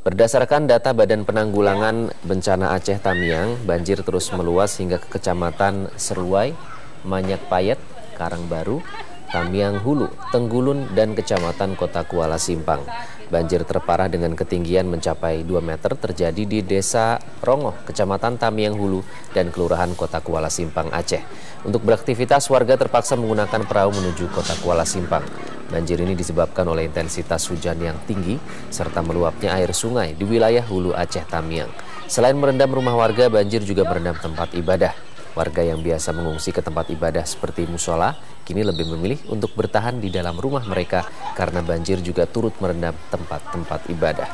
Berdasarkan data Badan Penanggulangan Bencana Aceh Tamiang, banjir terus meluas hingga ke Kecamatan Seruai, Manyak Payet, Karangbaru, Tamiang Hulu, Tenggulun, dan Kecamatan Kota Kuala Simpang. Banjir terparah dengan ketinggian mencapai 2 meter terjadi di Desa Rongoh, Kecamatan Tamiang Hulu, dan Kelurahan Kota Kuala Simpang, Aceh. Untuk beraktivitas, warga terpaksa menggunakan perahu menuju Kota Kuala Simpang. Banjir ini disebabkan oleh intensitas hujan yang tinggi, serta meluapnya air sungai di wilayah Hulu Aceh Tamiang. Selain merendam rumah warga, banjir juga merendam tempat ibadah. Warga yang biasa mengungsi ke tempat ibadah seperti musola, kini lebih memilih untuk bertahan di dalam rumah mereka karena banjir juga turut merendam tempat-tempat ibadah.